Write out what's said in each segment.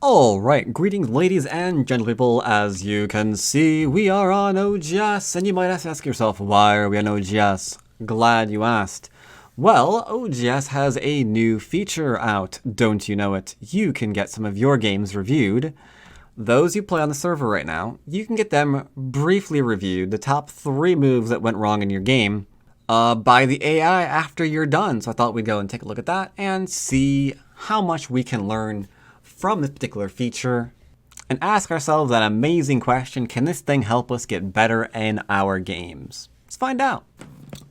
Alright, greetings ladies and gentle people. As you can see, we are on OGS, and you might ask yourself, why are we on OGS? Glad you asked. Well, OGS has a new feature out, don't you know it? You can get some of your games reviewed. Those you play on the server right now, you can get them briefly reviewed, the top 3 moves that went wrong in your game, by the AI after you're done. So I thought we'd go and take a look at that and see how much we can learn from this particular feature and ask ourselves that amazing question: can this thing help us get better in our games? Let's find out.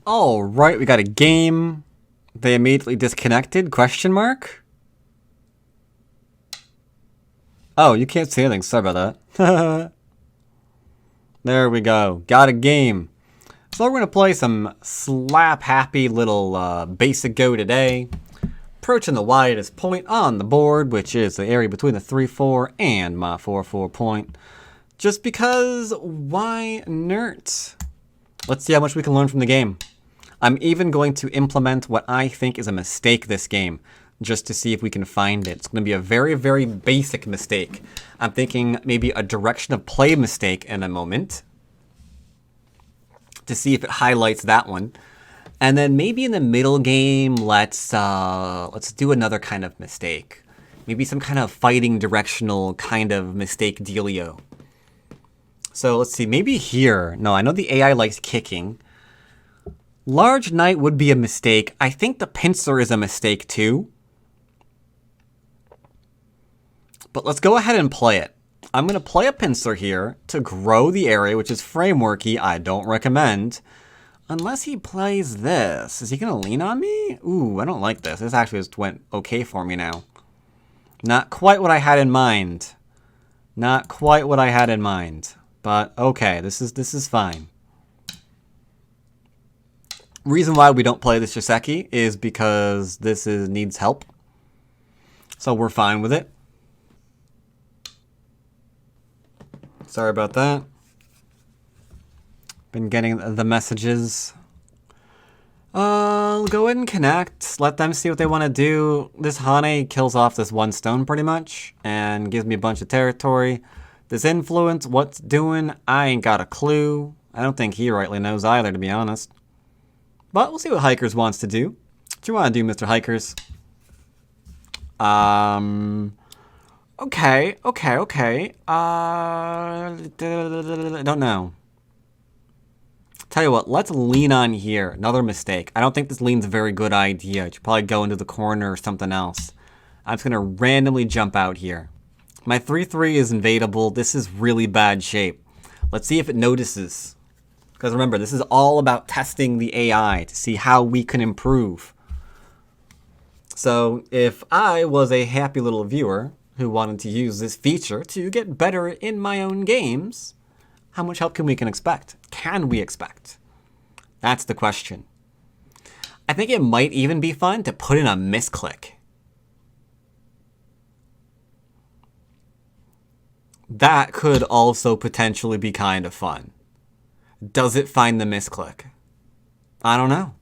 All right, we got a game. They immediately disconnected, question mark? Oh, you can't see anything, sorry about that. There we go, got a game. So we're gonna play some slap happy little basic Go today. Approaching the widest point on the board, which is the area between the 3-4 and my 4-4 point. Just because, why not? Let's see how much we can learn from the game. I'm even going to implement what I think is a mistake this game, just to see if we can find it. It's going to be a very, very basic mistake. I'm thinking maybe a direction of play mistake in a moment, to see if it highlights that one. And then maybe in the middle game, let's do another kind of mistake. Maybe some kind of fighting directional kind of mistake dealio. So let's see, maybe here. No, I know the AI likes kicking. Large knight would be a mistake. I think the pincer is a mistake too. But let's go ahead and play it. I'm going to play a pincer here to grow the area, which is frameworky. I don't recommend. Unless he plays this. Is he going to lean on me? Ooh, I don't like this. This actually just went okay for me now. Not quite what I had in mind. Not quite what I had in mind. But okay, this is fine. Reason why we don't play this Joseki is because this needs help. So we're fine with it. Sorry about that. Been getting the messages. Go ahead and connect. Let them see what they want to do. This Hane kills off this one stone pretty much and gives me a bunch of territory. This influence, what's doing, I ain't got a clue. I don't think he rightly knows either, to be honest. But we'll see what Hikers wants to do. What you want to do, Mr. Hikers? Okay. I don't know. Tell you what, let's lean on here. Another mistake. I don't think this lean's a very good idea. You should probably go into the corner or something else. I'm just going to randomly jump out here. My 3-3 is invadable. This is really bad shape. Let's see if it notices. Because remember, this is all about testing the AI to see how we can improve. So if I was a happy little viewer who wanted to use this feature to get better in my own games, how much help can we expect? Can we expect? That's the question. I think it might even be fun to put in a misclick. That could also potentially be kind of fun. Does it find the misclick? I don't know.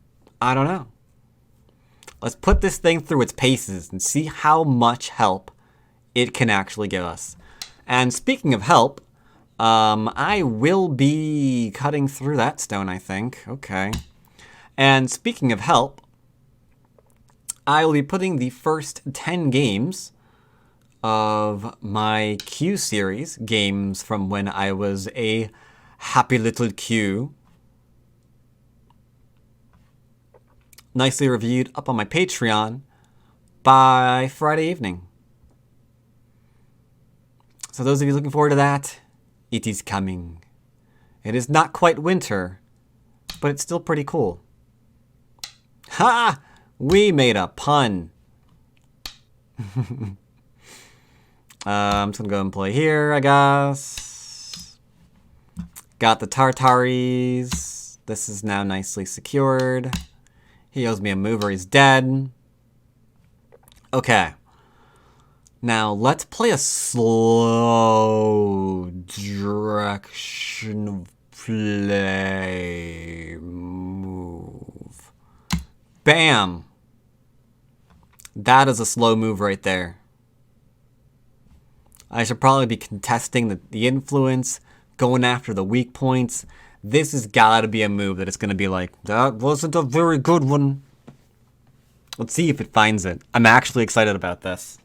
Let's put this thing through its paces and see how much help it can actually give us. And speaking of help, I will be cutting through that stone, I think. Okay. And speaking of help, I will be putting the first 10 games of my Q series, games from when I was a happy little Q, nicely reviewed up on my Patreon by Friday evening. So those of you looking forward to that, it is coming. It is not quite winter, but it's still pretty cool. Ha! We made a pun. I'm just gonna go and play here, I guess. Got the Tartaris. This is now nicely secured. He owes me a move or he's dead. Okay. Now, let's play a slow direction of play move. Bam! That is a slow move right there. I should probably be contesting the influence, going after the weak points. This has got to be a move that it's going to be like, that wasn't a very good one. Let's see if it finds it. I'm actually excited about this.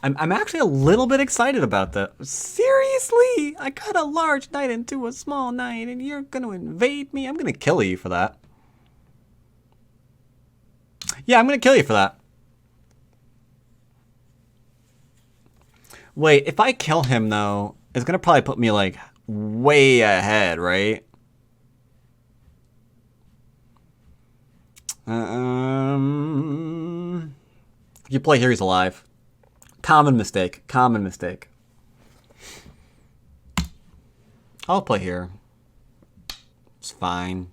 I'm actually a little bit excited about that. Seriously? I got a large knight into a small knight and you're going to invade me? I'm going to kill you for that. Yeah, I'm going to kill you for that. Wait, if I kill him, though, it's going to probably put me, like, way ahead, right? If you play here, he's alive. Common mistake. Common mistake. I'll play here. It's fine.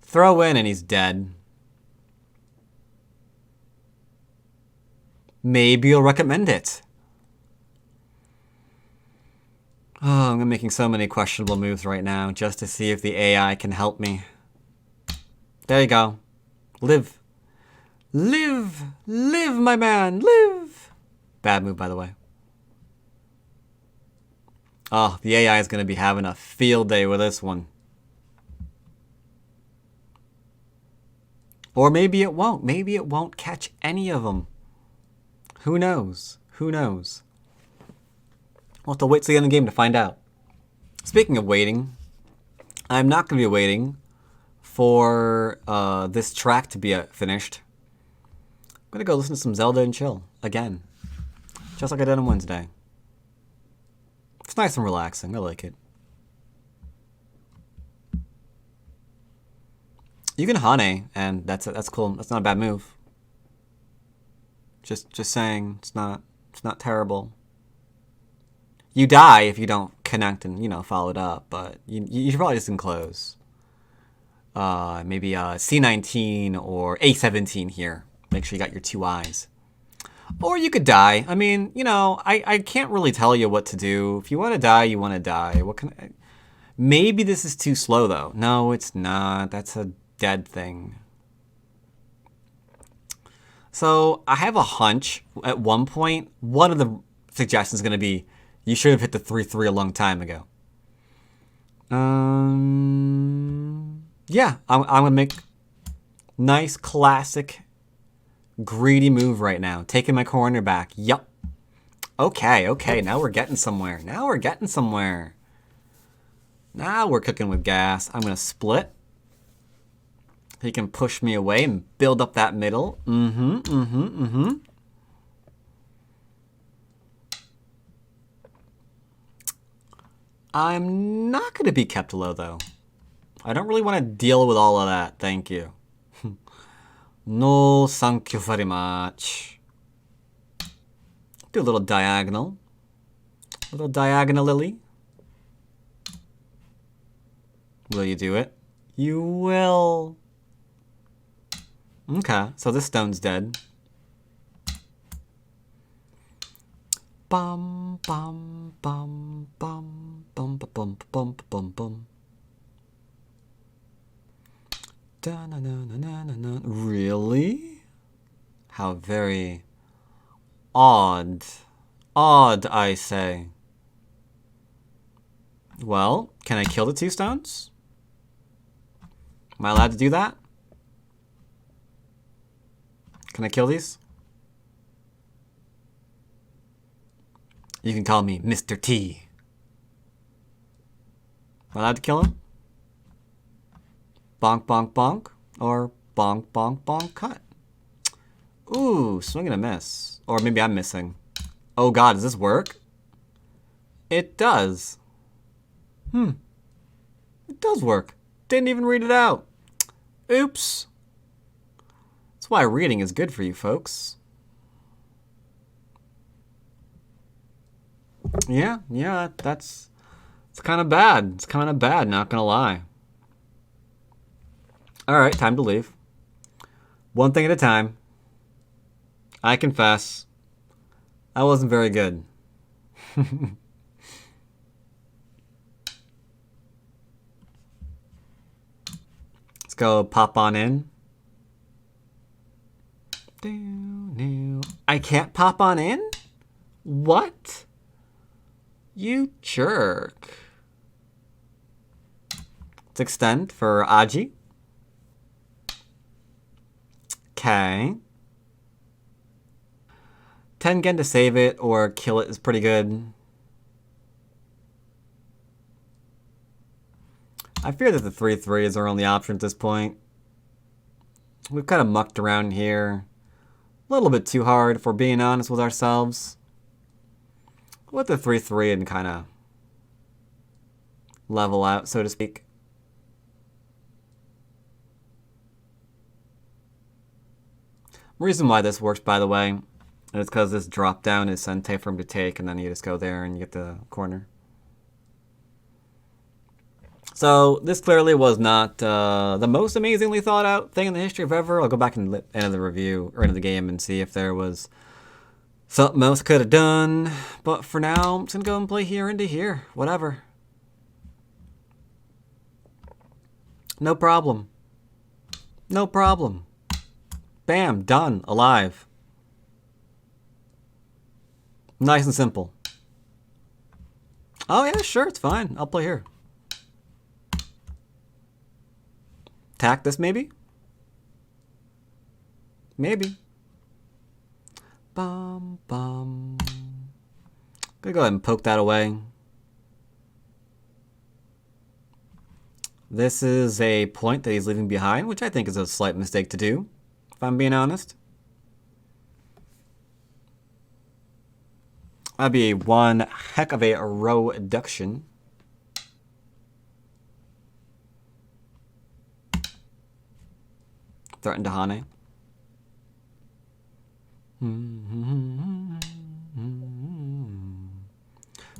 Throw in and he's dead. Maybe you'll recommend it. Oh, I'm making so many questionable moves right now just to see if the AI can help me. There you go. Live. Live! Live, my man! Live! Bad move, by the way. Oh, the AI is going to be having a field day with this one. Or maybe it won't. Maybe it won't catch any of them. Who knows? Who knows? We'll have to wait till the end of the game to find out. Speaking of waiting, I'm not going to be waiting for this track to be finished. I'm going to go listen to some Zelda and chill again. Just like I did on Wednesday. It's nice and relaxing. I like it. You can Hane, and that's cool. That's not a bad move. Just saying, it's not terrible. You die if you don't connect and, follow it up, but you should probably just enclose. Maybe C19 or A17 here. Make sure you got your 2 eyes. Or you could die. I mean, I can't really tell you what to do. If you want to die, you want to die. Maybe this is too slow, though. No, it's not. That's a dead thing. So I have a hunch at one point, one of the suggestions is going to be, you should have hit the 3-3 a long time ago. Yeah, I'm going to make nice, classic, greedy move right now. Taking my corner back. Yup. Okay, now we're getting somewhere. Now we're cooking with gas. I'm going to split. He can push me away and build up that middle. I'm not going to be kept low, though. I don't really want to deal with all of that. Thank you. No, thank you very much. Do a little diagonal. Little diagonal lily. Will you do it? You will. Okay, so this stone's dead. Bum bum bum bum bum bum bum bum bum. Da na na na na na na. Really? How very odd. Odd, I say. Well, can I kill the 2 stones? Am I allowed to do that? Can I kill these? You can call me Mr. T. Am I allowed to kill him? Bonk, bonk, bonk. Or bonk, bonk, bonk, cut. Ooh, swing and a miss. Or maybe I'm missing. Oh god, does this work? It does. It does work. Didn't even read it out. Oops. That's why reading is good for you folks. Yeah, it's kind of bad. It's kind of bad, not gonna lie. Alright, time to leave. One thing at a time. I confess, I wasn't very good. Let's go pop on in. I can't pop on in? What? You jerk. Let's extend for Aji. Okay. 10 gen to save it or kill it is pretty good. I fear that the 3/3 is our only option at this point. We've kind of mucked around here a little bit too hard, if we're being honest with ourselves. Let the 3/3 and kind of level out, so to speak. Reason why this works, by the way, is because this drop down is Sente for him to take, and then you just go there and you get the corner. So this clearly was not the most amazingly thought out thing in the history of ever. I'll go back and into the review or into the game and see if there was something else I could have done. But for now, I'm just gonna go and play here into here. Whatever. No problem. No problem. Bam, done, alive. Nice and simple. Oh yeah, sure, it's fine. I'll play here. Attack this maybe? Maybe. Bum, bum. Gonna go ahead and poke that away. This is a point that he's leaving behind, which I think is a slight mistake to do, if I'm being honest. That'd be one heck of a reduction. Threaten to Hane.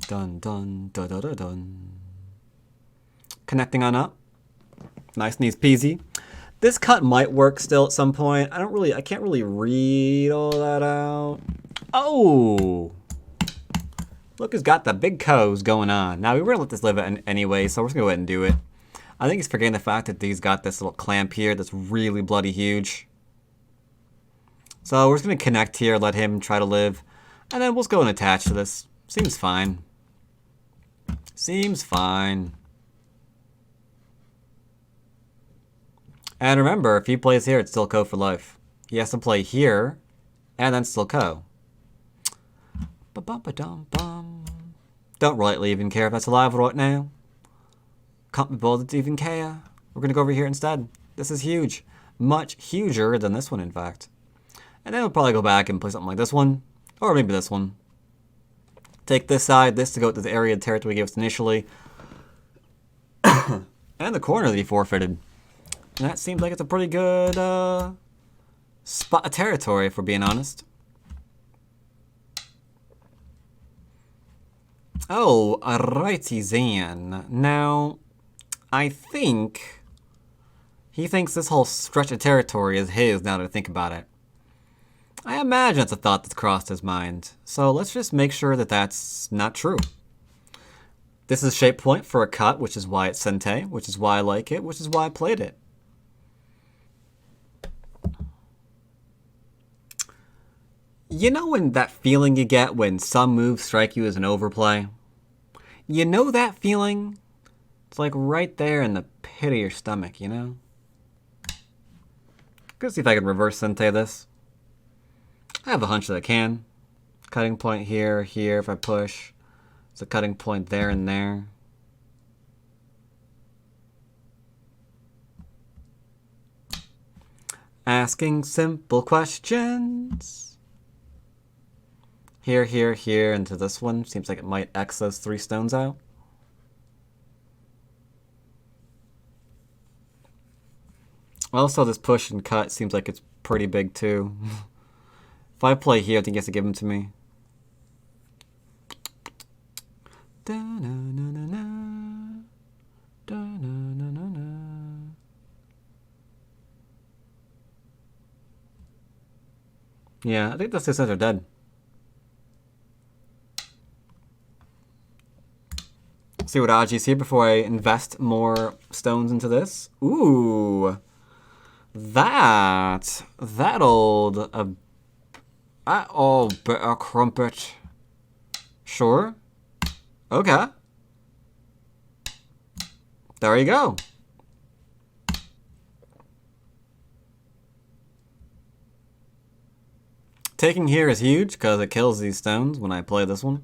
Dun dun dun dun dun dun. Connecting on up. Nice and easy peasy. This cut might work still at some point. I can't really read all that out. Oh! Look who's got the big cows going on. Now we were gonna let this live anyway, so we're just gonna go ahead and do it. I think he's forgetting the fact that he's got this little clamp here that's really bloody huge. So we're just going to connect here, let him try to live, and then we'll just go and attach to this. Seems fine. Seems fine. And remember, if he plays here, it's still Ko for life. He has to play here, and then still Ko. Ba-bum-ba-dum-bum. Don't rightly even care if that's alive right now. Can't be bothered to even care. We're going to go over here instead. This is huge. Much huger than this one, in fact. And then we'll probably go back and play something like this one. Or maybe this one. Take this side, this to go to the area of territory we gave us initially. And the corner that he forfeited. And that seems like it's a pretty good spot of territory, if we're being honest. Oh, alrighty then. Now, I think he thinks this whole stretch of territory is his now that I think about it. I imagine it's a thought that's crossed his mind. So let's just make sure that that's not true. This is shape point for a cut, which is why it's Sente, which is why I like it, which is why I played it. You know when that feeling you get when some moves strike you as an overplay? You know that feeling? It's like right there in the pit of your stomach, you know? Let's see if I can reverse Sente this. I have a hunch that I can. Cutting point here, here, if I push. It's a cutting point there and there. Asking simple questions. Here, here, here, into this one. Seems like it might X those 3 stones out. Also, this push and cut seems like it's pretty big too. If I play here, I think he has to give them to me. Yeah, I think those 2 stones are dead. See what Aji's here before I invest more stones into this. Ooh. That old bitter crumpet. Sure. Okay. There you go. Taking here is huge because it kills these stones when I play this one.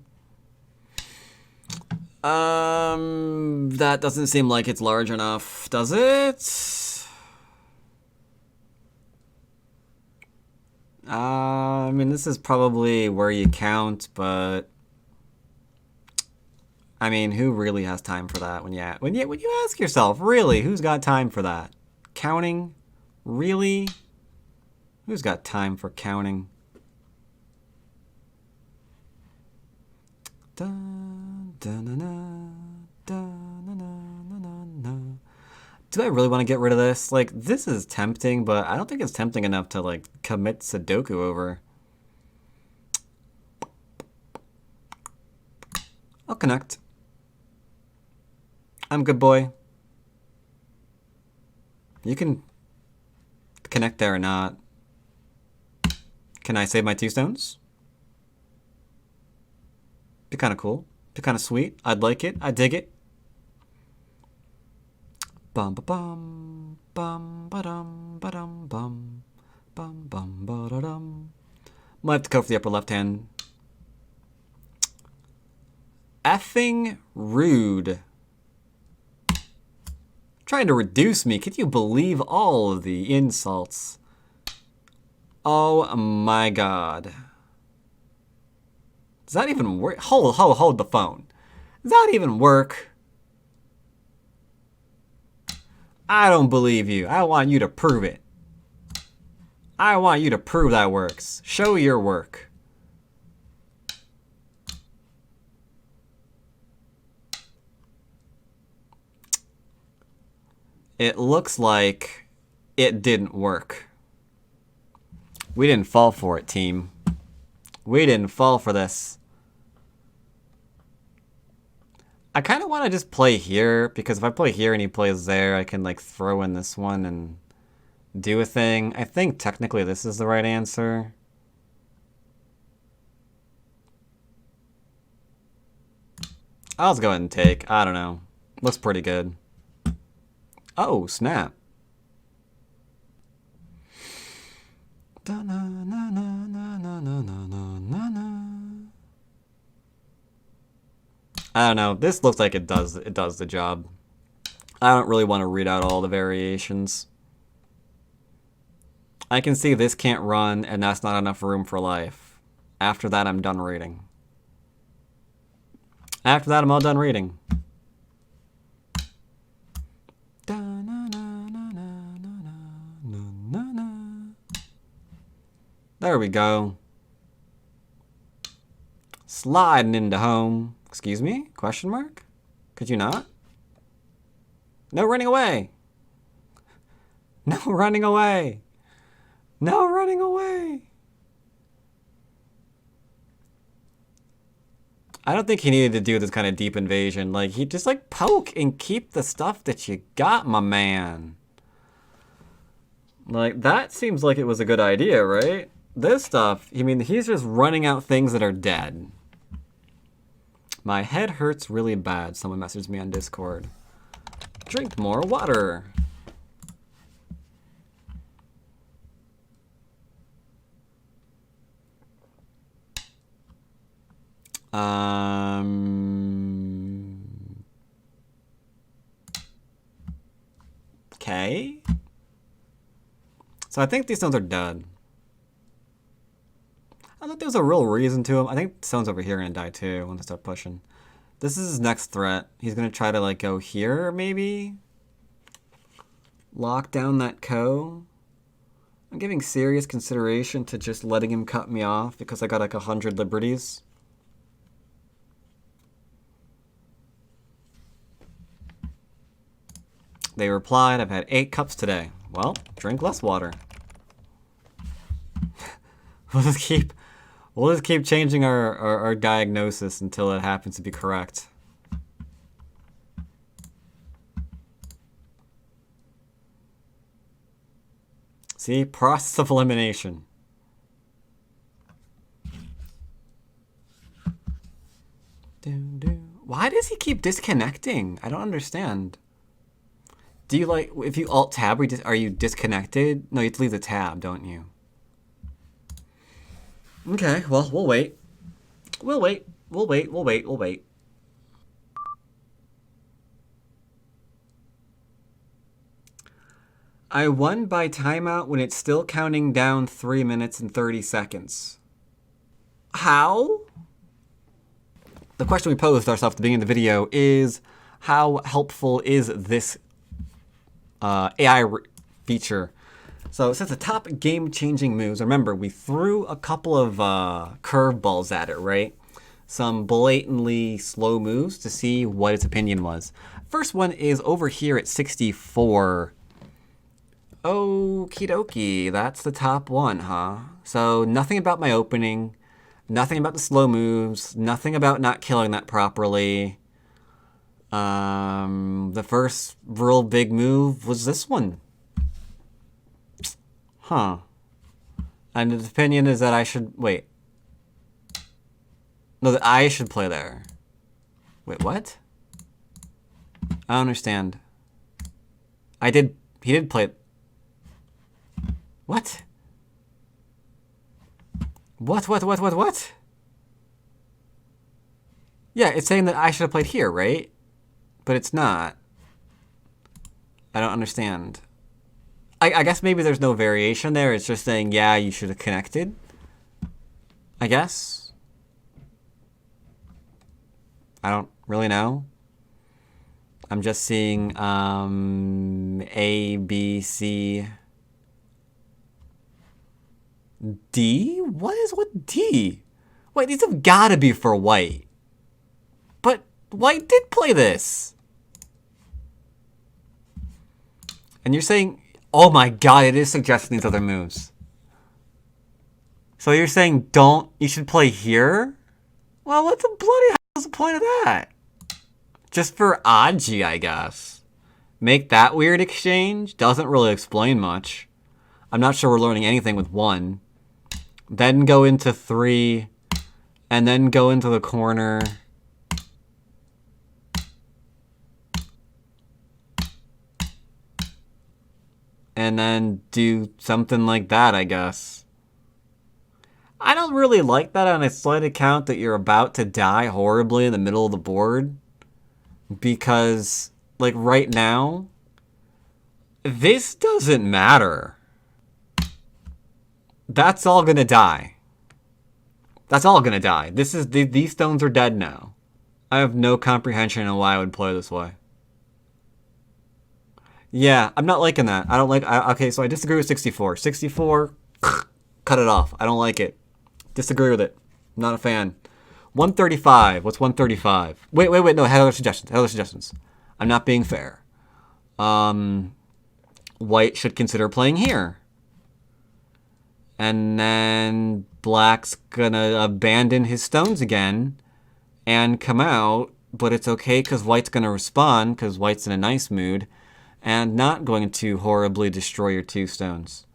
That doesn't seem like it's large enough, does it? I mean, this is probably where you count, but I mean, who really has time for that? When you ask yourself, really, who's got time for that? Counting, really? Who's got time for counting? Do I really want to get rid of this? Like, this is tempting, but I don't think it's tempting enough to, like, commit Sudoku over. I'll connect. I'm good, boy. You can connect there or not. Can I save my 2 stones? Be kind of cool. Be kind of sweet. I'd like it. I dig it. Bum ba bum bum ba dum bum bum bum ba da dum. Might have to go for the upper left hand. Effing rude. Trying to reduce me. Can you believe all of the insults? Oh my god. Does that even work? Hold the phone. Does that even work? I don't believe you. I want you to prove it. I want you to prove that works. Show your work. It looks like it didn't work. We didn't fall for it, team. We didn't fall for this. I kind of want to just play here, because if I play here and he plays there, I can like throw in this one and do a thing. I think technically this is the right answer. I'll just go ahead and take. I don't know. Looks pretty good. Oh, snap. I don't know. This looks like it does the job. I don't really want to read out all the variations. I can see this can't run, and that's not enough room for life. After that, I'm done reading. After that, I'm all done reading. There we go. Sliding into home. Excuse me? Question mark? Could you not? No running away. No running away. No running away. I don't think he needed to do this kind of deep invasion. Like, he just like poke and keep the stuff that you got, my man. Like, that seems like it was a good idea, right? This stuff, I mean, he's just running out things that are dead. My head hurts really bad. Someone messaged me on Discord. Drink more water. Okay. So I think these stones are dead. I don't think there's a real reason to him. I think stones over here are gonna die too when they start pushing. This is his next threat. He's gonna try to like go here maybe. Lock down that co. I'm giving serious consideration to just letting him cut me off because I got like 100 liberties. They replied, I've had 8 cups today. Well, drink less water. We'll just keep changing our diagnosis until it happens to be correct. See, process of elimination. Why does he keep disconnecting? I don't understand. Do you like, if you alt-tab, are you disconnected? No, you have to leave the tab, don't you? Okay, well, we'll wait. We'll wait. We'll wait. We'll wait. We'll wait. I won by timeout when it's still counting down 3 minutes and 30 seconds. How? The question we posed ourselves at the beginning of the video is, how helpful is this AI feature? So it says the top game-changing moves. Remember, we threw a couple of curveballs at it, right? Some blatantly slow moves to see what its opinion was. First one is over here at 64. Okie dokie, that's the top one, huh? So nothing about my opening, nothing about the slow moves, nothing about not killing that properly. The first real big move was this one. Huh. And his opinion is that I should, wait. No, that I should play there. Wait, what? I don't understand. He did play it. What? What? Yeah, it's saying that I should have played here, right? But it's not. I don't understand. I guess maybe there's no variation there. It's just saying, yeah, you should have connected. I guess. I don't really know. I'm just seeing A, B, C, D? What D? Wait, these have got to be for white. But white did play this. And you're saying, oh my god, it is suggesting these other moves. So you're saying you should play here? Well, what the bloody hell is the point of that? Just for Aji, I guess. Make that weird exchange? Doesn't really explain much. I'm not sure we're learning anything with 1. Then go into 3. And then go into the corner. And then do something like that, I guess. I don't really like that on a slight account that you're about to die horribly in the middle of the board. Because, like, right now, this doesn't matter. That's all gonna die. That's all gonna die. These stones are dead now. I have no comprehension on why I would play this way. Yeah, I'm not liking that. I don't like... okay, so I disagree with 64. 64, cut it off. I don't like it. Disagree with it. Not a fan. 135. What's 135? Wait. No, I had other suggestions. I'm not being fair. White should consider playing here. And then black's gonna abandon his stones again and come out, but it's okay because white's gonna respond because white's in a nice mood and not going to horribly destroy your 2 stones.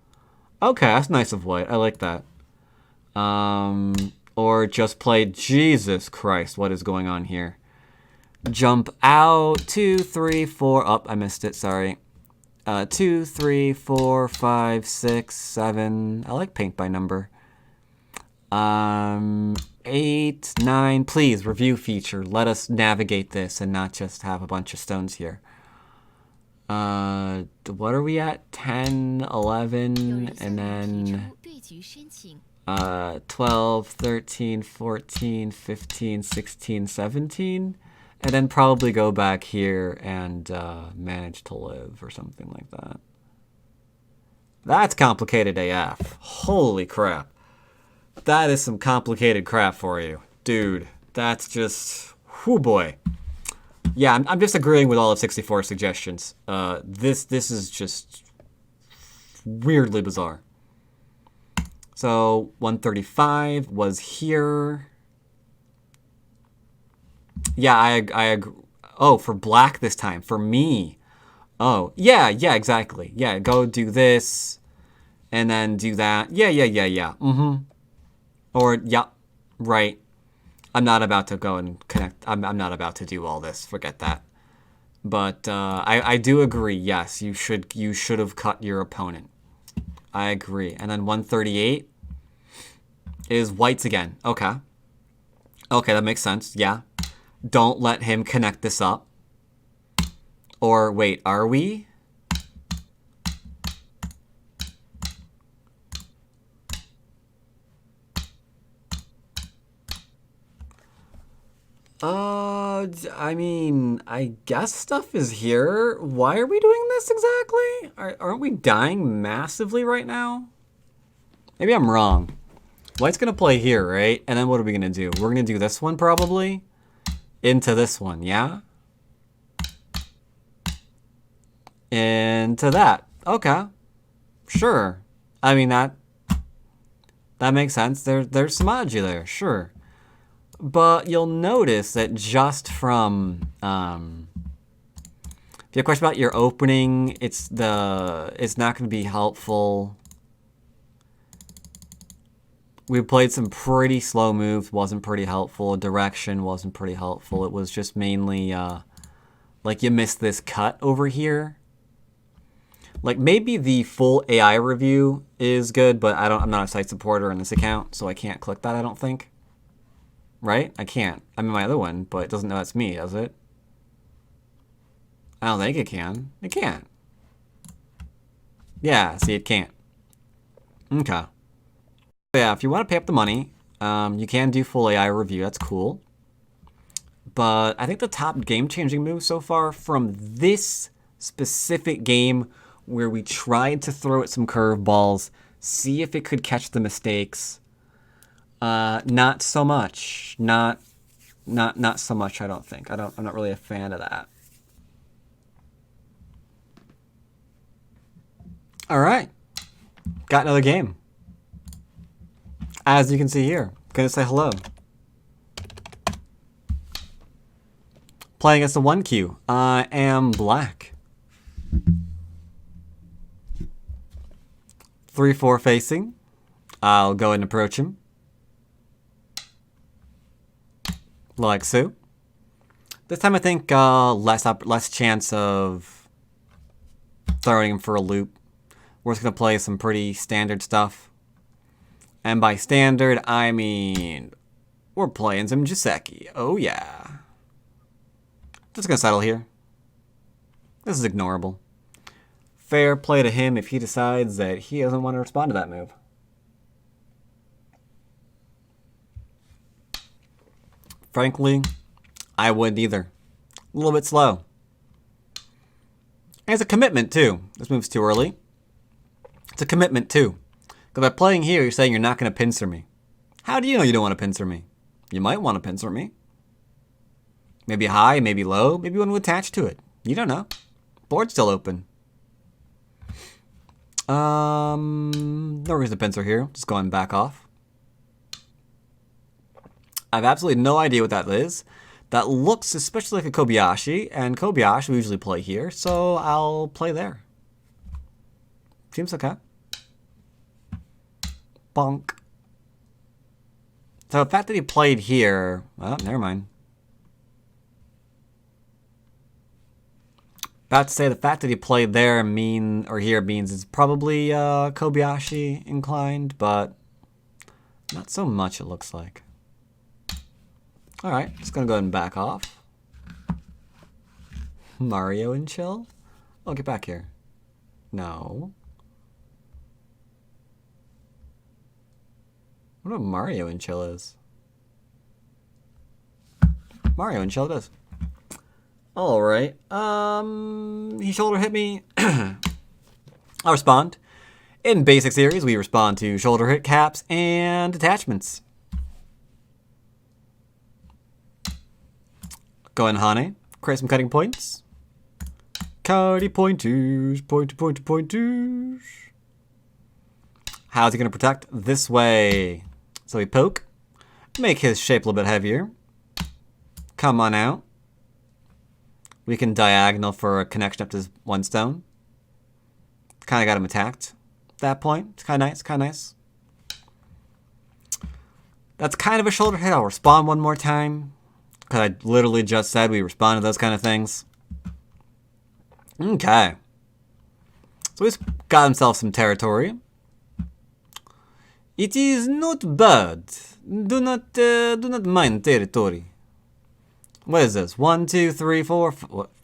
Okay, that's nice of white. I like that. Or just play, Jesus Christ, what is going on here? Jump out, 2, 3, 4, oh, I missed it, sorry. 2, 3, 4, 5, 6, 7, I like paint by number. 8, 9, please, review feature. Let us navigate this and not just have a bunch of stones here. What are we at? 10, 11, and then 12, 13, 14, 15, 16, 17, and then probably go back here and manage to live or something like that. That's complicated AF. Holy crap. That is some complicated crap for you. Dude, that's just... whoo boy. Yeah, I'm just agreeing with all of 64's suggestions. This is just weirdly bizarre. So 135 was here. Yeah, I agree. Oh, for black this time. For me. Oh, yeah, exactly. Yeah, go do this. And then do that. Yeah. Mm-hmm. Or, yeah, right. I'm not about to go and connect. I'm not about to do all this. Forget that. But I do agree. Yes, you should have cut your opponent. I agree. And then 138 is whites again. Okay. Okay, that makes sense. Yeah. Don't let him connect this up. Or wait, are we? I mean, I guess stuff is here. Why are we doing this exactly? Aren't we dying massively right now? Maybe I'm wrong. White's gonna play here, right? And then what are we gonna do? We're gonna do this one probably into this one, yeah? Into that. Okay. Sure. I mean, that makes sense. There's some Aji there, sure. But you'll notice that just from if you have a question about your opening, it's not going to be helpful. We played some pretty slow moves, wasn't pretty helpful. Direction wasn't pretty helpful. It was just mainly like you missed this cut over here. Like maybe the full AI review is good, but I'm not a site supporter on this account, so I can't click that, I don't think. Right? I can't. I'm in my other one, but it doesn't know that's me, does it? I don't think it can. It can't. Yeah, see, it can't. Okay. Yeah, if you want to pay up the money, you can do full AI review. That's cool. But I think the top game-changing move so far from this specific game where we tried to throw it some curveballs, see if it could catch the mistakes. Not so much. Not so much, I don't think. I'm not really a fan of that. All right. Got another game. As you can see here. Gonna say hello. Playing against the 1Q. I am black. 3-4 facing. I'll go and approach him. Like so. This time I think less chance of throwing him for a loop. We're just going to play some pretty standard stuff. And by standard, I mean we're playing some Joseki. Oh yeah. Just going to settle here. This is ignorable. Fair play to him if he decides that he doesn't want to respond to that move. Frankly, I wouldn't either. A little bit slow. And it's a commitment, too. This move's too early. It's a commitment, too. Because by playing here, you're saying you're not going to pincer me. How do you know you don't want to pincer me? You might want to pincer me. Maybe high, maybe low. Maybe you want to attach to it. You don't know. Board's still open. No reason to pincer here. Just going back off. I have absolutely no idea what that is. That looks especially like a Kobayashi, and Kobayashi we usually play here, so I'll play there. Seems okay. Bonk. So the fact that he played here, well, never mind. About to say the fact that he played there means it's probably Kobayashi inclined, but not so much it looks like. Alright, just gonna go ahead and back off. Mario and chill? Oh, get back here. No. What about Mario and chill is? Mario and chill it is. Alright. He shoulder hit me. I'll respond. In basic series, we respond to shoulder hit caps and attachments. Go ahead and Hane. Create some cutting points. Cutty pointers. Pointers. How's he going to protect? This way. So we poke. Make his shape a little bit heavier. Come on out. We can diagonal for a connection up to one stone. Kind of got him attacked at that point. It's kind of nice. That's kind of a shoulder hit. I'll respond one more time. Because I literally just said we respond to those kind of things. Okay. So he's got himself some territory. It is not bad. Do not mind territory. What is this? 1, 2, 3, 4.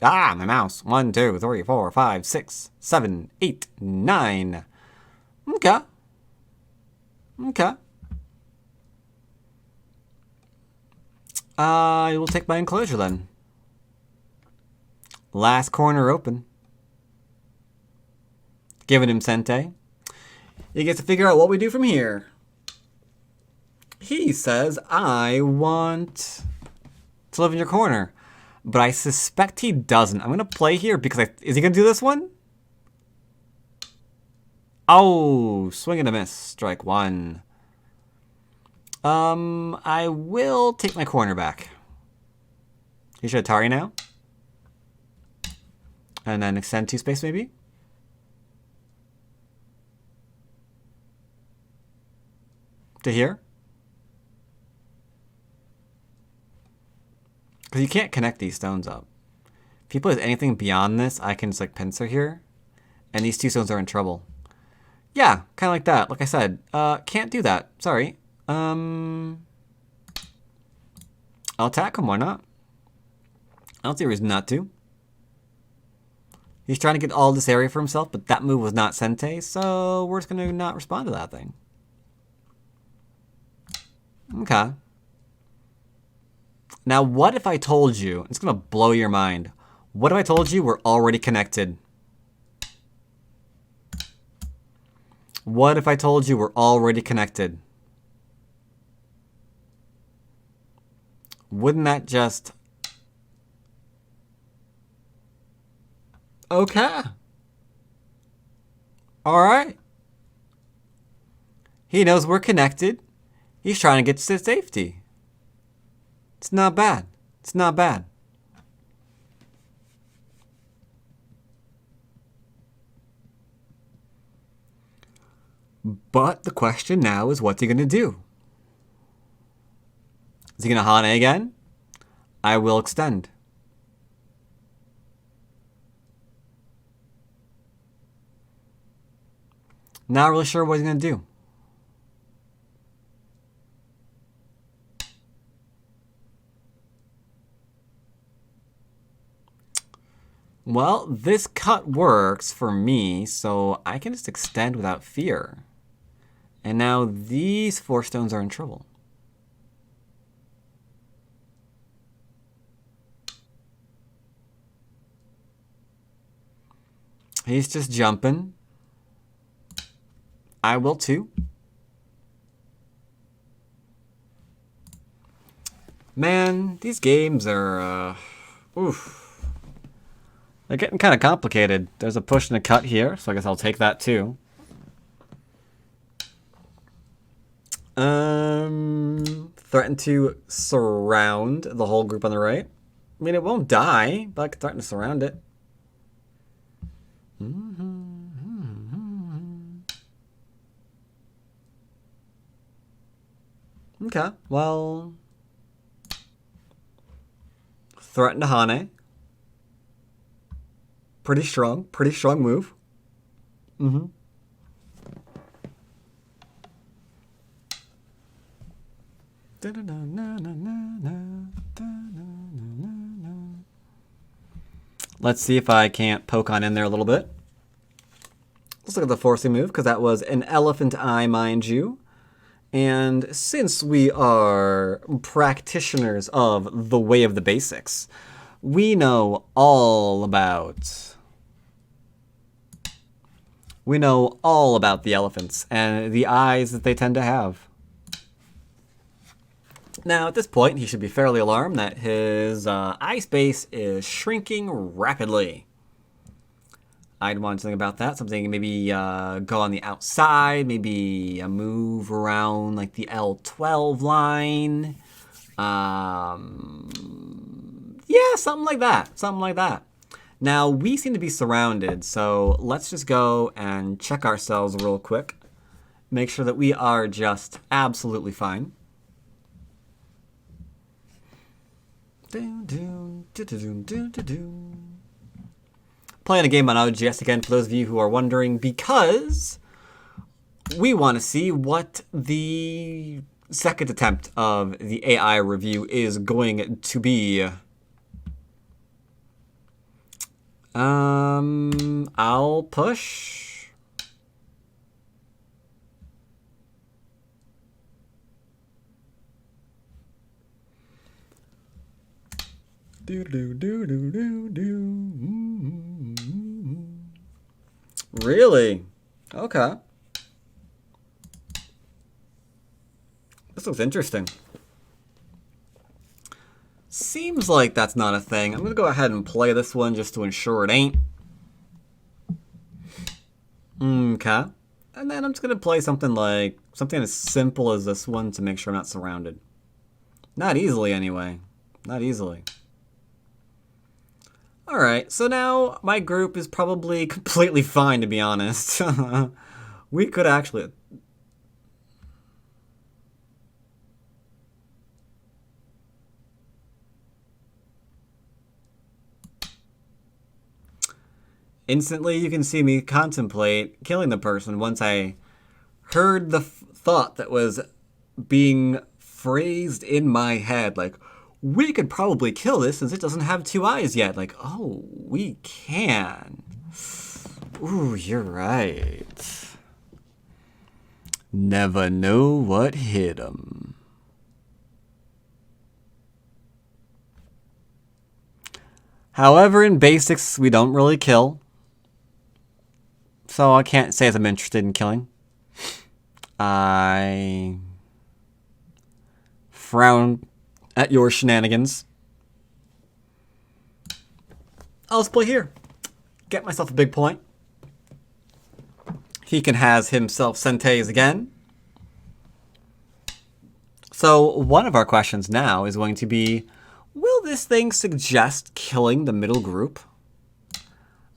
My mouse. 1, 2, 3, 4, 5, 6, 7, 8, 9. Okay. Okay. I will take my enclosure then. Last corner open. Giving him Sente. He gets to figure out what we do from here. He says, I want to live in your corner. But I suspect he doesn't. I'm going to play here because is he going to do this one? Oh, swing and a miss. Strike one. I will take my corner back. You should Atari now. And then extend 2 space maybe. To here. Because you can't connect these stones up. If he plays anything beyond this, I can just like pincer here. And these 2 stones are in trouble. Yeah, kind of like that. Like I said, can't do that. Sorry. I'll attack him, why not? I don't see a reason not to. He's trying to get all this area for himself, but that move was not Sente, so we're just going to not respond to that thing. Okay. Now, what if I told you, it's going to blow your mind, what if I told you we're already connected? What if I told you we're already connected? Wouldn't that just... Okay. Alright. He knows we're connected. He's trying to get to safety. It's not bad. It's not bad. But the question now is, what's he going to do? Is he going to Hane again? I will extend. Not really sure what he's going to do. Well, this cut works for me, so I can just extend without fear. And now these 4 stones are in trouble. He's just jumping. I will too. Man, these games are, oof. They're getting kind of complicated. There's a push and a cut here, so I guess I'll take that too. Threaten to surround the whole group on the right. I mean, it won't die, but I can threaten to surround it. Okay, well... Threaten to Hane. Pretty strong move. Let's see if I can't poke on in there a little bit. Let's look at the forcing move, because that was an elephant eye, mind you. And since we are practitioners of the way of the basics, we know all about... the elephants and the eyes that they tend to have. Now, at this point, he should be fairly alarmed that his eye space is shrinking rapidly. I'd want something about that. Something maybe go on the outside, maybe a move around like the L12 line. Yeah, something like that. Something like that. Now, we seem to be surrounded, so let's just go and check ourselves real quick. Make sure that we are just absolutely fine. Playing a game on OGS again for those of you who are wondering, because we want to see what the second attempt of the AI review is going to be. I'll push. Really? Okay. This looks interesting. Seems like that's not a thing. I'm going to go ahead and play this one just to ensure it ain't. Okay. And then I'm just going to play something as simple as this one to make sure I'm not surrounded. Not easily, anyway. Not easily. Alright, so now my group is probably completely fine, to be honest. We could actually... Instantly, you can see me contemplate killing the person once I heard the thought that was being phrased in my head, like, we could probably kill this since it doesn't have 2 eyes yet. Like, oh, we can. Ooh, you're right. Never know what hit 'em. However, in basics, we don't really kill. So I can't say as I'm interested in killing. I frown at your shenanigans. I'll just play here. Get myself a big point. He can has himself Senteis again. So one of our questions now is going to be, will this thing suggest killing the middle group?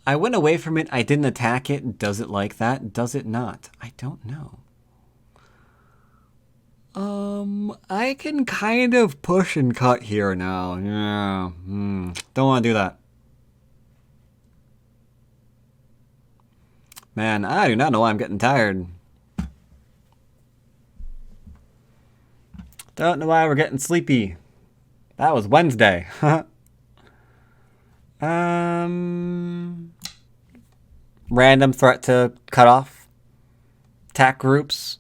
I went away from it. I didn't attack it. Does it like that? Does it not? I don't know. I can kind of push and cut here now. Yeah. Don't want to do that. Man, I do not know why I'm getting tired. Don't know why we're getting sleepy. That was Wednesday. Random threat to cut off. Attack groups.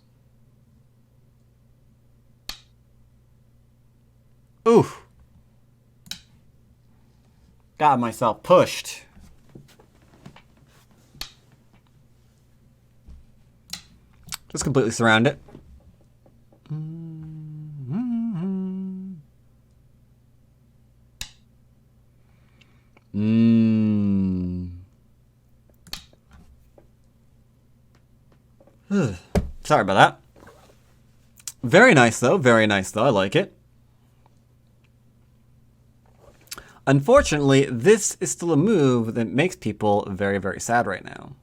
Oof. Got myself pushed. Just completely surround it. Sorry about that. Very nice though. Very nice though. I like it. Unfortunately, this is still a move that makes people very, very sad right now.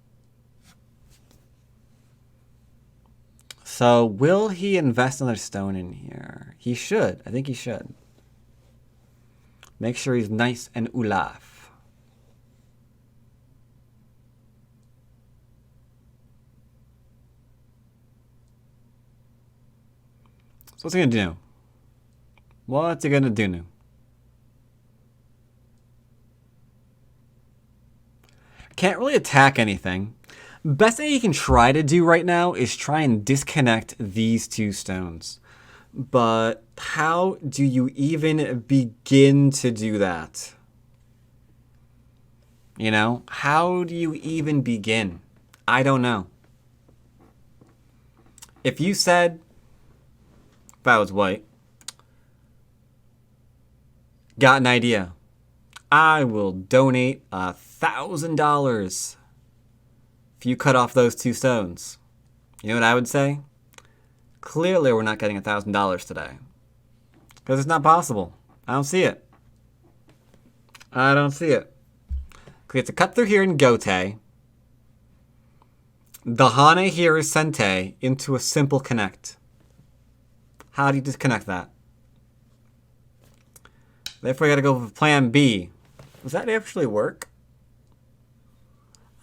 So, will he invest another stone in here? He should. I think he should. Make sure he's nice and Olaf. So what's he gonna do? What's he gonna do now? Can't really attack anything. Best thing you can try to do right now is try and disconnect these 2 stones. But how do you even begin to do that? You know, how do you even begin? I don't know. If you said, if I was white, got an idea. I will donate $1,000 if you cut off those 2 stones. You know what I would say? Clearly, we're not getting $1,000 today. Because it's not possible. I don't see it. I don't see it. We have to cut through here in Gote. The Hane here is Sente into a simple connect. How do you disconnect that? Therefore, I gotta go with plan B. Does that actually work?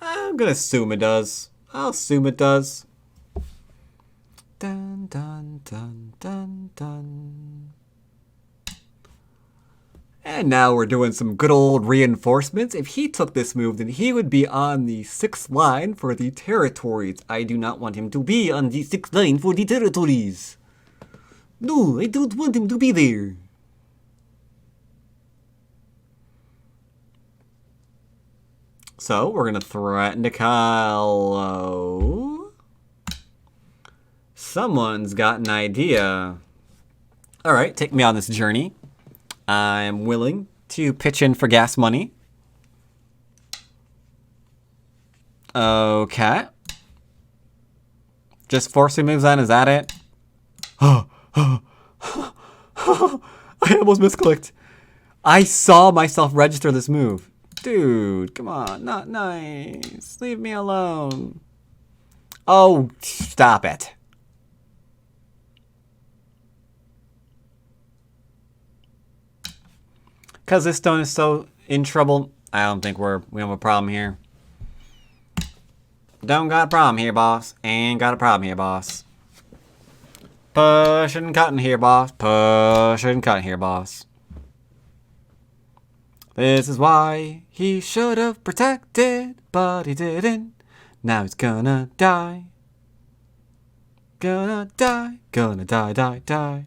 I'm gonna assume it does. I'll assume it does. Dun dun dun dun dun. And now we're doing some good old reinforcements. If he took this move, then he would be on the 6th line for the territories. I do not want him to be on the 6th line for the territories. No, I don't want him to be there. So, we're going to threaten to Kylo. Someone's got an idea. Alright, take me on this journey. I'm willing to pitch in for gas money. Okay. Just forcing moves on, is that it? I almost misclicked. I saw myself register this move. Dude, come on, not nice. Leave me alone. Oh, stop it. Because this stone is so in trouble, I don't think we have a problem here. Don't got a problem here, boss. Ain't got a problem here, boss. Pushing cutting here, boss. Pushing cutting here, boss. This is why he should have protected, but he didn't. Now he's gonna die. Gonna die. Gonna die, die, die.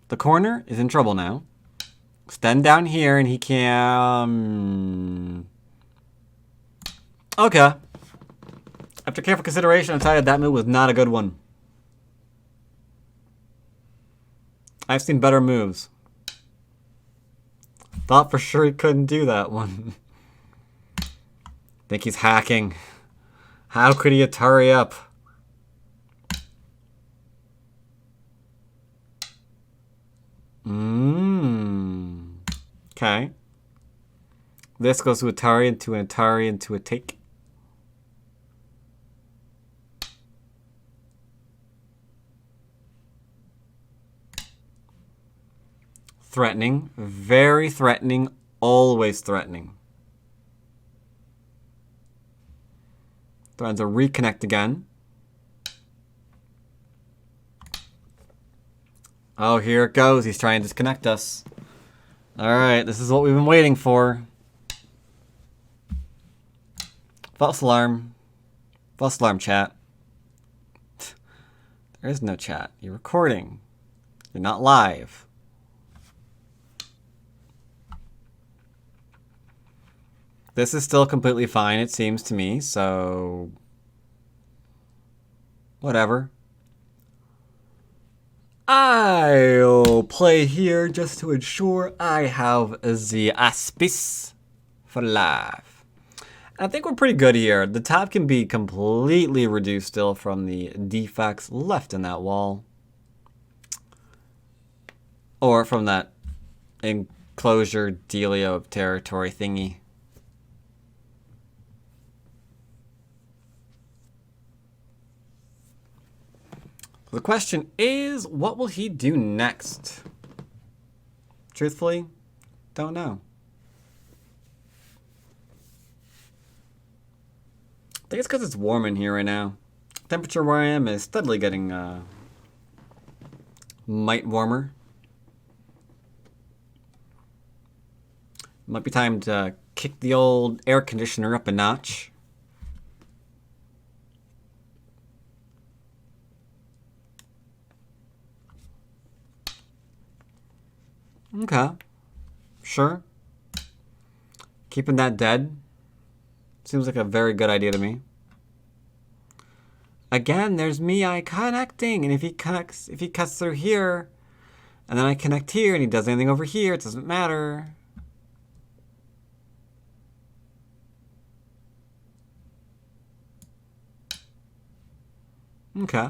The corner is in trouble now. Stand down here and he can... Okay. After careful consideration, I decided that move was not a good one. I've seen better moves. Thought for sure he couldn't do that one. Think he's hacking. How could he hurry up? Okay. This goes to Atari, into an Atari, into a take. Threatening. Very threatening. Always threatening. Threatens to reconnect again. Oh, here it goes. He's trying to disconnect us. Alright, this is what we've been waiting for. False alarm. False alarm, chat. There is no chat. You're recording. You're not live. This is still completely fine, it seems to me, so... whatever. I'll play here just to ensure I have the auspice for life. I think we're pretty good here. The top can be completely reduced still from the defects left in that wall. Or from that enclosure dealio territory thingy. The question is, what will he do next? Truthfully, don't know. I think it's because it's warm in here right now. Temperature where I am is steadily getting might warmer. Might be time to kick the old air conditioner up a notch. Okay. Sure. Keeping that dead seems like a very good idea to me. Again, there's me connecting, and if he cuts through here, and then I connect here, and he does anything over here, it doesn't matter. Okay.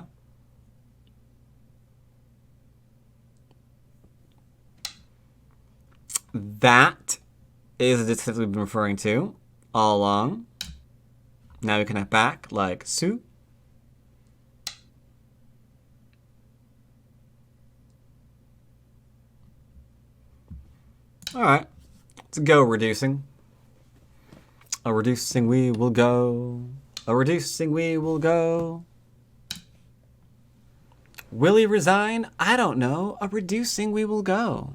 That is the distance we've been referring to all along. Now we connect back like so. Alright. Let's go reducing. A reducing we will go. A reducing we will go. Will he resign? I don't know. A reducing we will go.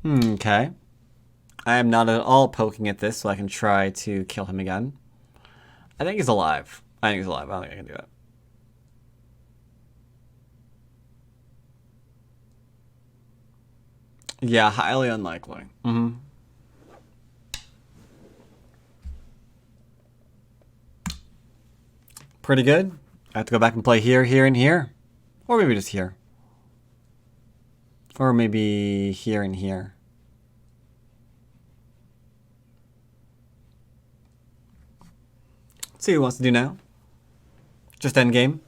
Okay. I am not at all poking at this, so I can try to kill him again. I think he's alive. I think he's alive. I don't think I can do it. Yeah, highly unlikely. Pretty good. I have to go back and play here, here, and here. Or maybe just here. Or maybe here and here. Let's see what he wants to do now. Just end game.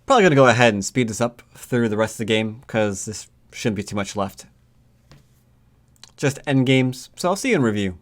Probably going to go ahead and speed this up through the rest of the game, because this shouldn't be too much left. Just end games, so I'll see you in review.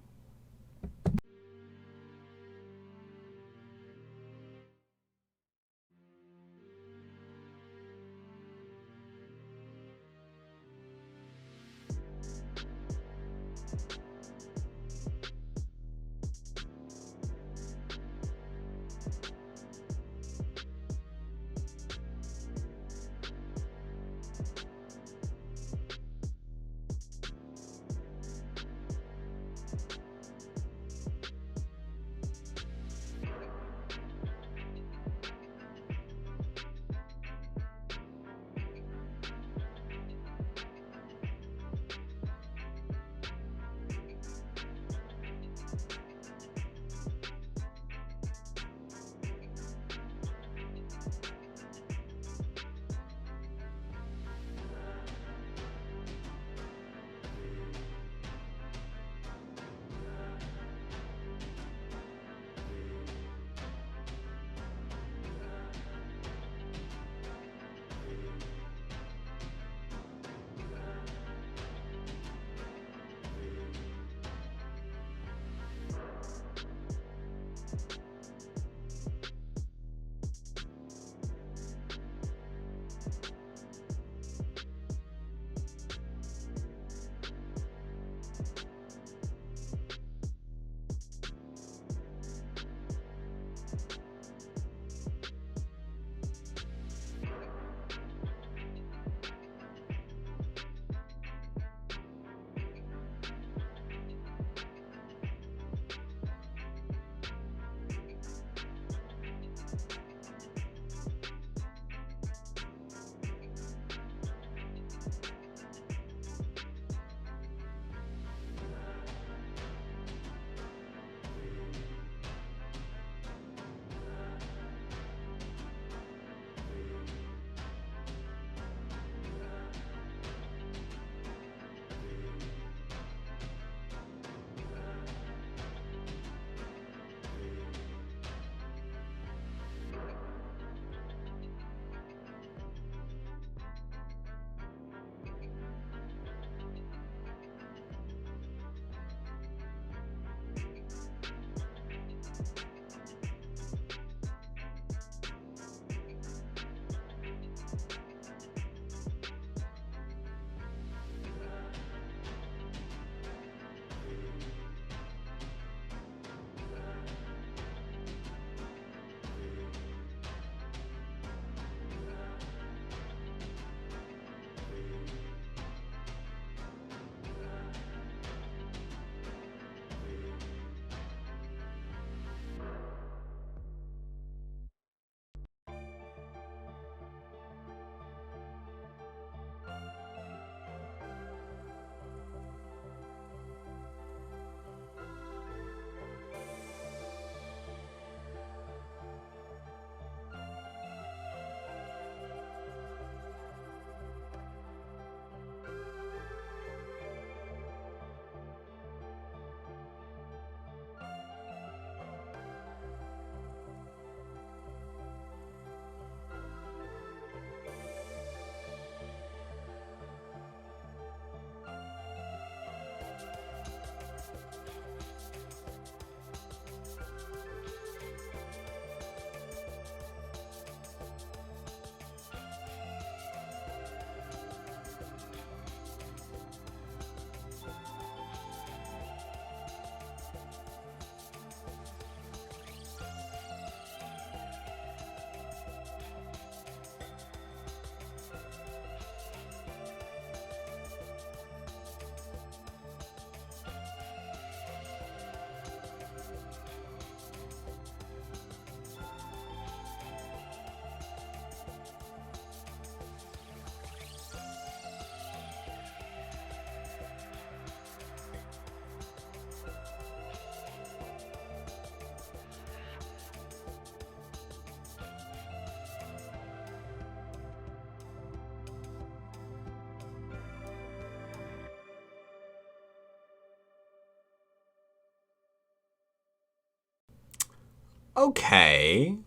Okay.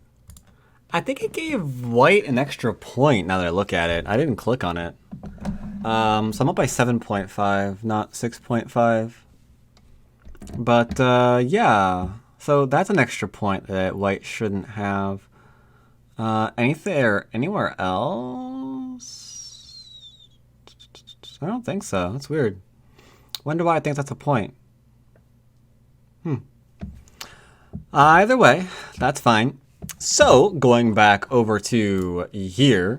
I think it gave white an extra point now that I look at it. I didn't click on it. So I'm up by 7.5, not 6.5. But, yeah. So that's an extra point that white shouldn't have. Anywhere else? I don't think so. That's weird. Wonder why I think that's a point. Either way, that's fine. So, going back over to here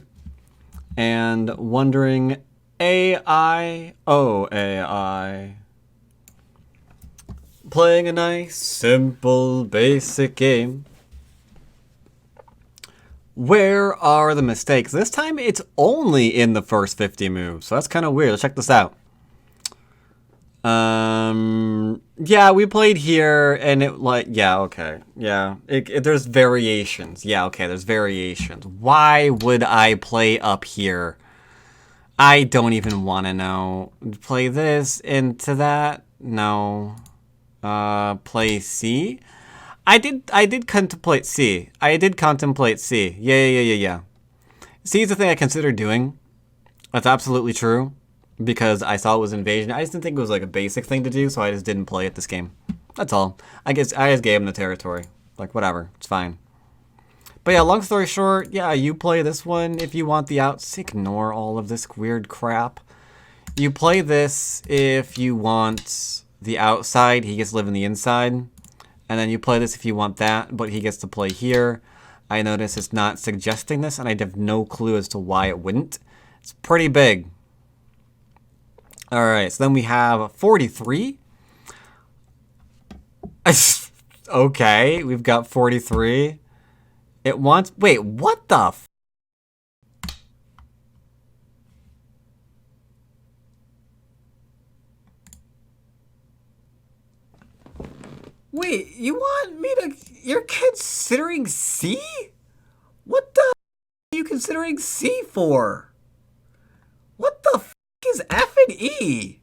and wondering AI, oh AI, playing a nice, simple, basic game. Where are the mistakes? This time it's only in the first 50 moves, so that's kind of weird. Let's check this out. Yeah, we played here, and it yeah, okay, yeah. There's variations. Yeah, okay, there's variations. Why would I play up here? I don't even want to know. Play this into that? No. Play C? I did contemplate C. I did contemplate C. Yeah. C is the thing I considered doing. That's absolutely true. Because I saw it was invasion. I just didn't think it was like a basic thing to do, so I just didn't play it this game. That's all. I guess I just gave him the territory. Like, whatever. It's fine. But yeah, long story short, yeah, you play this one if you want the outs. Ignore all of this weird crap. You play this if you want the outside. He gets to live in the inside. And then you play this if you want that, but he gets to play here. I notice it's not suggesting this, and I have no clue as to why it wouldn't. It's pretty big. All right, so then we have 43. Okay, we've got 43. It wants... Wait, what the f... Wait, you want me to... You're considering C? What the f are you considering C for? What the f is F and E?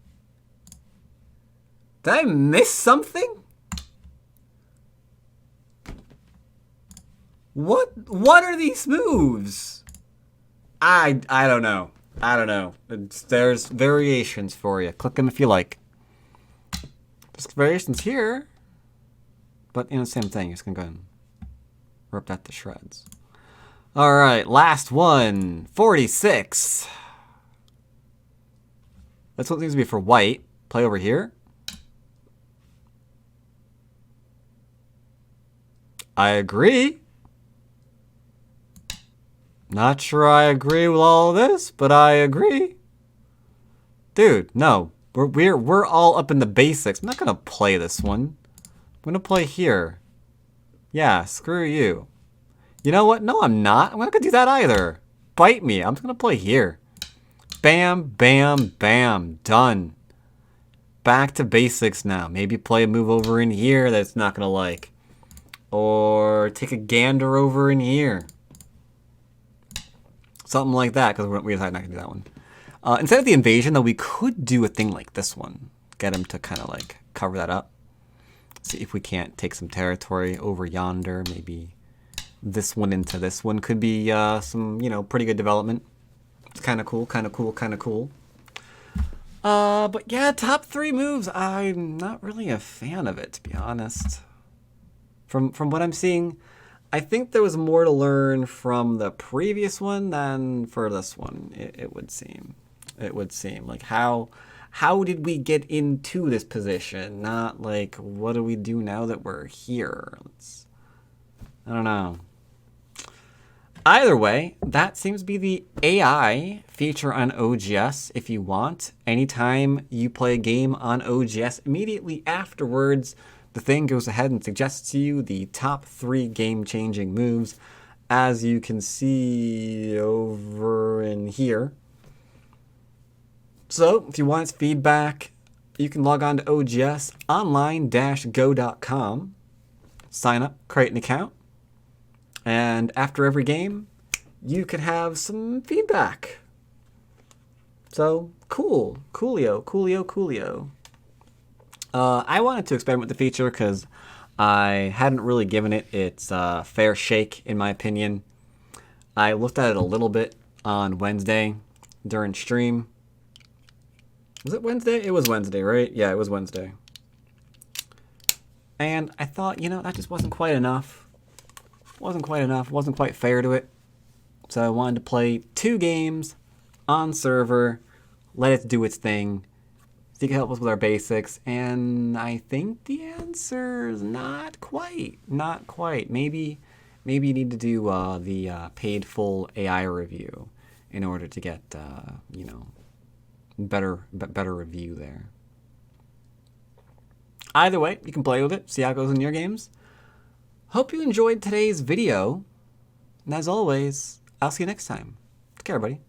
Did I miss something? What are these moves? I don't know. I don't know. There's variations for you. Click them if you like. There's variations here. But, you know, same thing. You're just going to go ahead and rip that to shreds. All right, last one. 46. That's what seems to be for white. Play over here. I agree. Not sure I agree with all of this, but I agree. Dude, no. We're all up in the basics. I'm not gonna play this one. I'm gonna play here. Yeah, screw you. You know what? No, I'm not. I'm not gonna do that either. Bite me. I'm just gonna play here. Bam, bam, bam. Done. Back to basics now. Maybe play a move over in here that it's not gonna like. Or take a gander over in here. Something like that, because we decided not to do that one. Instead of the invasion, though, we could do a thing like this one. Get him to kind of like cover that up. See if we can't take some territory over yonder. Maybe this one into this one could be some, you know, pretty good development. It's kind of cool, kind of cool, kind of cool. But yeah, top 3 moves. I'm not really a fan of it, to be honest. From what I'm seeing, I think there was more to learn from the previous one than for this one. It would seem. It would seem like how did we get into this position? Not like what do we do now that we're here? I don't know. Either way, that seems to be the AI feature on OGS. If you want, anytime you play a game on OGS, immediately afterwards, the thing goes ahead and suggests to you the top 3 game-changing moves, as you can see over in here. So, if you want its feedback, you can log on to ogsonline-go.com, sign up, create an account, and after every game, you could have some feedback. So, cool. Coolio. I wanted to experiment with the feature because I hadn't really given it its fair shake, in my opinion. I looked at it a little bit on Wednesday during stream. Was it Wednesday? It was Wednesday, right? Yeah, it was Wednesday. And I thought, you know, that just wasn't quite enough. Wasn't quite enough. Wasn't quite fair to it. So I wanted to play 2 games on server, let it do its thing, see if it can help us with our basics, and I think the answer is not quite. Not quite. Maybe you need to do the paid full AI review in order to get, you know, better review there. Either way, you can play with it, see how it goes in your games. Hope you enjoyed today's video, and as always, I'll see you next time. Take care, everybody.